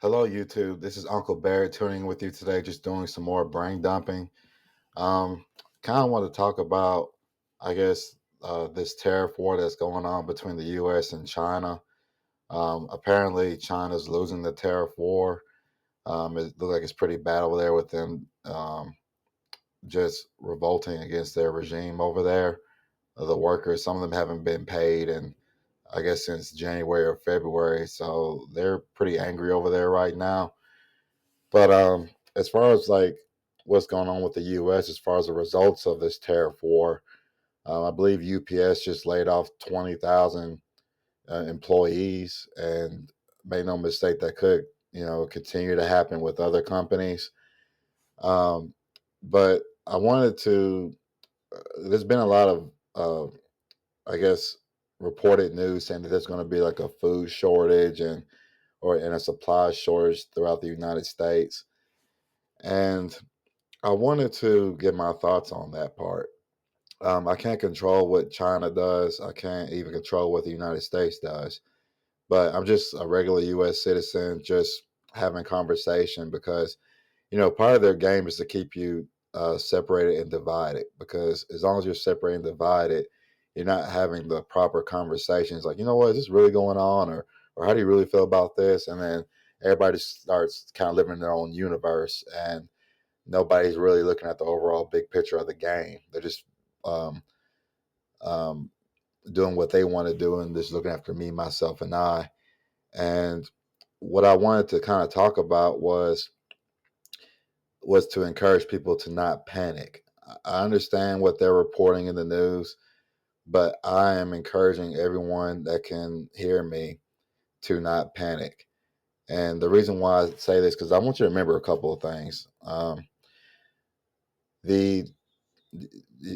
Hello, YouTube. This is Uncle Barrett tuning in with you today, just doing some more brain dumping. Um, kind of want to talk about, I guess, this tariff war that's going on between the U.S. and China. Apparently, China's losing the tariff war. It looks like it's pretty bad over there with them just revolting against their regime over there. The workers, some of them haven't been paid, and I guess since January or February, so they're pretty angry over there right now. But as far as like what's going on with the U.S. as far as the results of this tariff war, I believe UPS just laid off 20,000 employees, and made no mistake that could continue to happen with other companies. Um, but I wanted to. There's been a lot of I guess reported news saying that there's going to be like a food shortage and a supply shortage throughout the United States. And I wanted to get my thoughts on that part. I can't control what China does. I can't even control what the United States does. But I'm just a regular U.S. citizen, just having conversation because part of their game is to keep you separated and divided. Because as long as you're separated and divided, you're not having the proper conversations. Like, what is this really going on, or how do you really feel about this? And then everybody starts kind of living in their own universe, and nobody's really looking at the overall big picture of the game. They're just um, um, doing what they want to do and just looking after me, myself, and I. And what I wanted to kind of talk about was to encourage people to not panic. I understand what they're reporting in the news, but I am encouraging everyone that can hear me to not panic. And the reason why I say this because I want you to remember a couple of things. The Do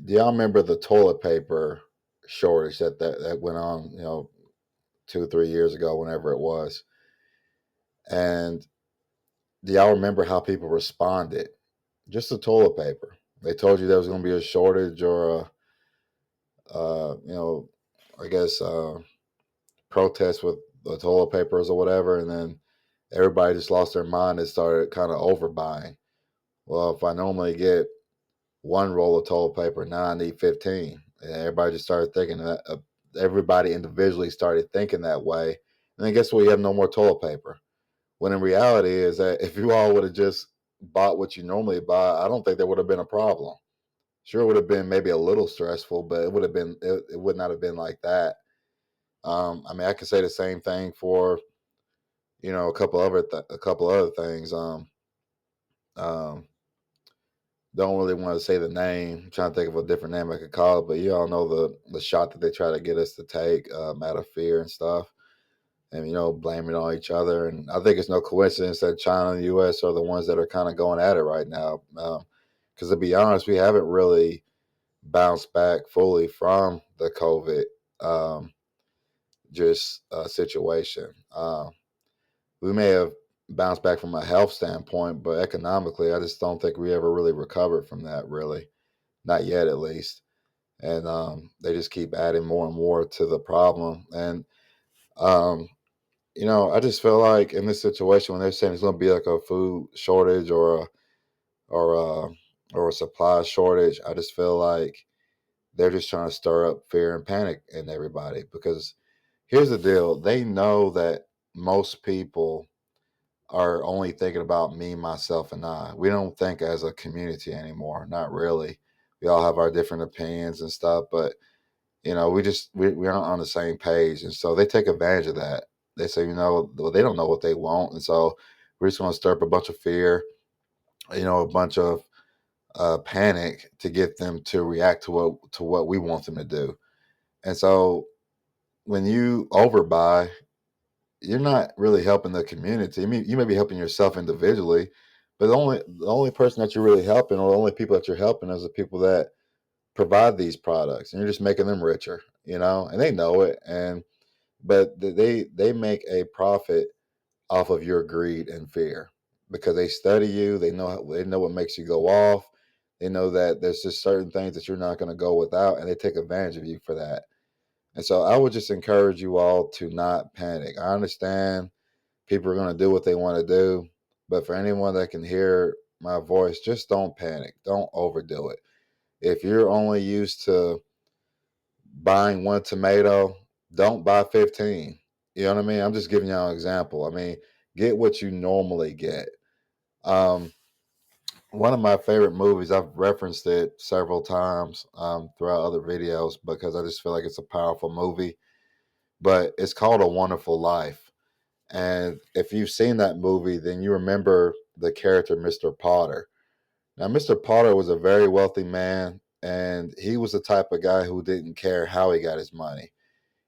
y'all remember the toilet paper shortage that went on, 2 3 years ago, whenever it was? And do y'all remember how people responded? Just the toilet paper. They told you there was going to be a shortage or you know, I guess protest with the toilet papers or whatever, and then everybody just lost their mind and started kind of overbuying. Well, if I normally get one roll of toilet paper, now I need 15. And everybody just started thinking that. Everybody individually started thinking that way. And then guess what? You have no more toilet paper. When in reality is that if you all would have just bought what you normally buy, I don't think there would have been a problem. Sure, it would have been maybe a little stressful, but it would not have been like that. I mean, I could say the same thing for a couple other things. Um, don't really want to say the name. I'm trying to think of a different name I could call it, but you all know the shot that they try to get us to take out of fear and stuff, and blaming it on each other. And I think it's no coincidence that China and the U.S. are the ones that are kind of going at it right now. Because to be honest, we haven't really bounced back fully from the COVID um, just situation. We may have bounced back from a health standpoint, but economically, I just don't think we ever really recovered from that. Really, not yet, at least. And they just keep adding more and more to the problem. And um, I just feel like in this situation, when they're saying it's going to be like a food shortage or a or a supply shortage, I just feel like they're just trying to stir up fear and panic in everybody. Because here's the deal: they know that most people are only thinking about me, myself, and I. We don't think as a community anymore. Not really. We all have our different opinions and stuff, but we aren't on the same page, and so they take advantage of that. They say, well, they don't know what they want, and so we're just going to stir up a bunch of fear, a bunch of panic to get them to react to what we want them to do. And so when you overbuy, you're not really helping the community. I mean, you may be helping yourself individually, but the only person that you're really helping, or the only people that you're helping, is the people that provide these products, and you're just making them richer, and they know it. And but they make a profit off of your greed and fear because they study you. They know what makes you go off. They know that there's just certain things that you're not going to go without, and they take advantage of you for that. And so I would just encourage you all to not panic. I understand People are going to do what they want to do. But for anyone that can hear my voice, just don't panic. Don't overdo it. If you're only used to buying one tomato, don't buy 15. You know what I mean? I'm just giving y'all an example. I mean, get what you normally get. Um, One of my favorite movies, I've referenced it several times throughout other videos because I just feel like it's a powerful movie. But it's called A Wonderful Life. And if you've seen that movie, then you remember the character Mr. Potter. Now, Mr. Potter was a very wealthy man, and he was the type of guy who didn't care how he got his money.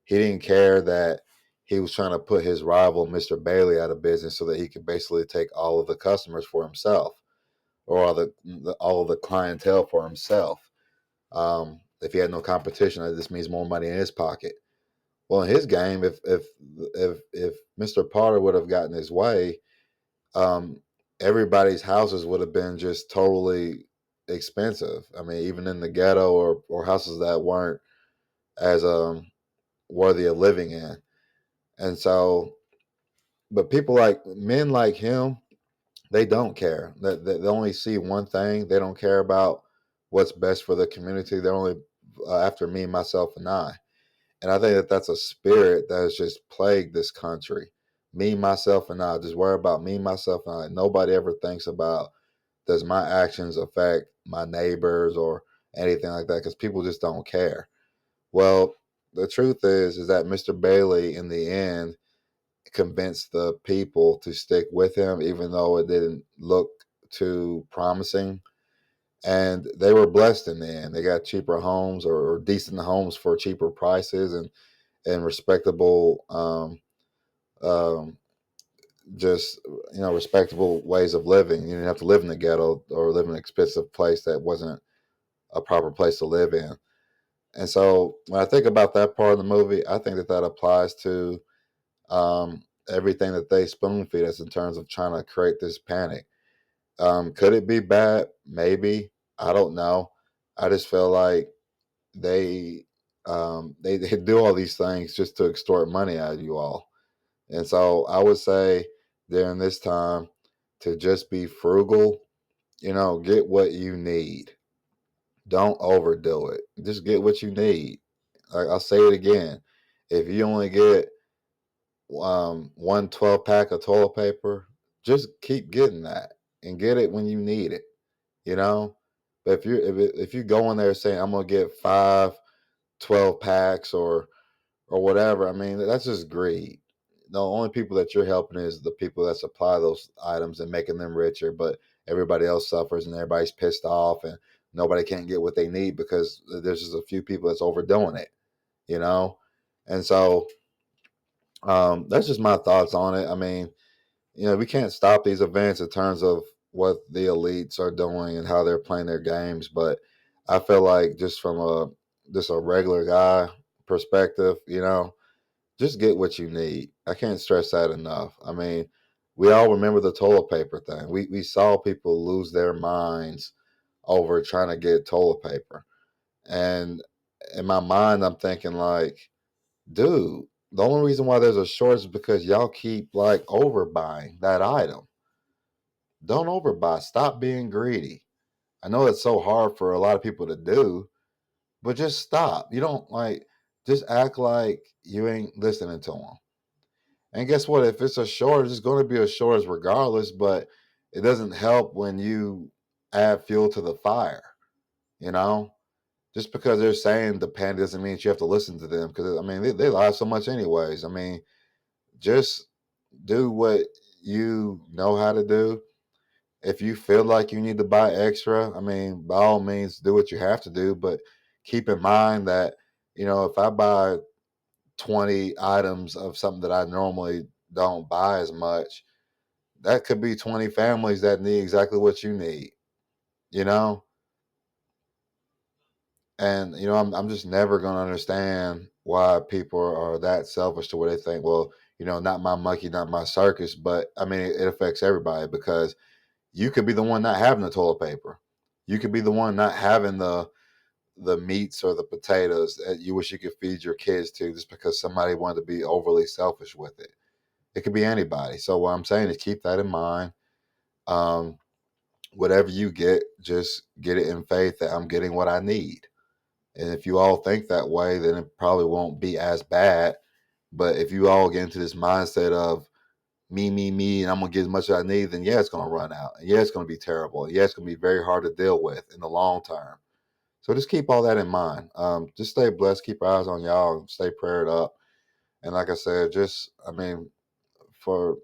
He didn't care that he was trying to put his rival, Mr. Bailey, out of business so that he could basically take all of the customers for himself or all of the clientele for himself. If he had no competition, that just means more money in his pocket. Well, in his game, if Mr. Potter would have gotten his way, um, everybody's houses would have been just totally expensive. I mean, even in the ghetto or houses that weren't as worthy of living in. And so, but people like men like him, they don't care. They only see one thing. They don't care about what's best for the community. They're only after me, myself, and I. And I think that that's a spirit that has just plagued this country. Me, myself, and I. Just worry about me, myself, and I. Nobody ever thinks about, does my actions affect my neighbors or anything like that? Because people just don't care. Well, the truth is that Mr. Bailey, in the end, convinced the people to stick with him, even though it didn't look too promising. And they were blessed in the end. They got cheaper homes or decent homes for cheaper prices and respectable, um, just respectable ways of living. You didn't have to live in the ghetto or live in an expensive place that wasn't a proper place to live in. And so when I think about that part of the movie, I think that that applies to everything that they spoon feed us in terms of trying to create this panic. Could it be bad? Maybe. I don't know. I just feel like they they do all these things just to extort money out of you all. And so I would say during this time to just be frugal, get what you need. Don't overdo it. Just get what you need. Like I'll say it again. If you only get one 12 pack of toilet paper, just keep getting that and get it when you need it, you know? But if you go in there saying I'm gonna get 5 12 packs or whatever, I mean that's just greed. The only people that you're helping is the people that supply those items and making them richer, but everybody else suffers and everybody's pissed off and nobody can't get what they need because there's just a few people that's overdoing it, you know? And so that's just my thoughts on it. I mean, we can't stop these events in terms of what the elites are doing and how they're playing their games, but I feel like just from a regular guy perspective, just get what you need. I can't stress that enough. I mean, we all remember the toilet paper thing. We saw people lose their minds over trying to get toilet paper. And in my mind, I'm thinking like, dude, the only reason why there's a shortage is because y'all keep like overbuying that item. Don't overbuy. Stop being greedy. I know it's so hard for a lot of people to do, but just stop. You don't like, just act like you ain't listening to them. And guess what? If it's a shortage, it's going to be a shortage regardless, but it doesn't help when you add fuel to the fire, you know? Just because they're saying the pan doesn't mean you have to listen to them because, I mean, they lie so much, anyways. I mean, just do what you know how to do. If you feel like you need to buy extra, I mean, by all means, do what you have to do. But keep in mind that, if I buy 20 items of something that I normally don't buy as much, that could be 20 families that need exactly what you need, you know? And, I'm just never going to understand why people are that selfish to where they think, well, not my monkey, not my circus. But I mean, it affects everybody because you could be the one not having the toilet paper. You could be the one not having the meats or the potatoes that you wish you could feed your kids to just because somebody wanted to be overly selfish with it. It could be anybody. So what I'm saying is keep that in mind. Um, Whatever you get, just get it in faith that I'm getting what I need. And if you all think that way, then it probably won't be as bad. But if you all get into this mindset of me, and I'm gonna get as much as I need, then yeah, it's gonna run out. And yeah, it's gonna be terrible. And yeah, it's gonna be very hard to deal with in the long term. So just keep all that in mind. Just stay blessed, keep your eyes on y'all, and stay prayed up. And like I said, for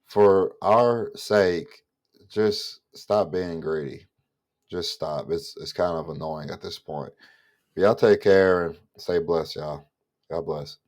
for our sake, just stop being greedy. Just stop. It's kind of annoying at this point. But y'all take care and stay blessed, y'all. God bless.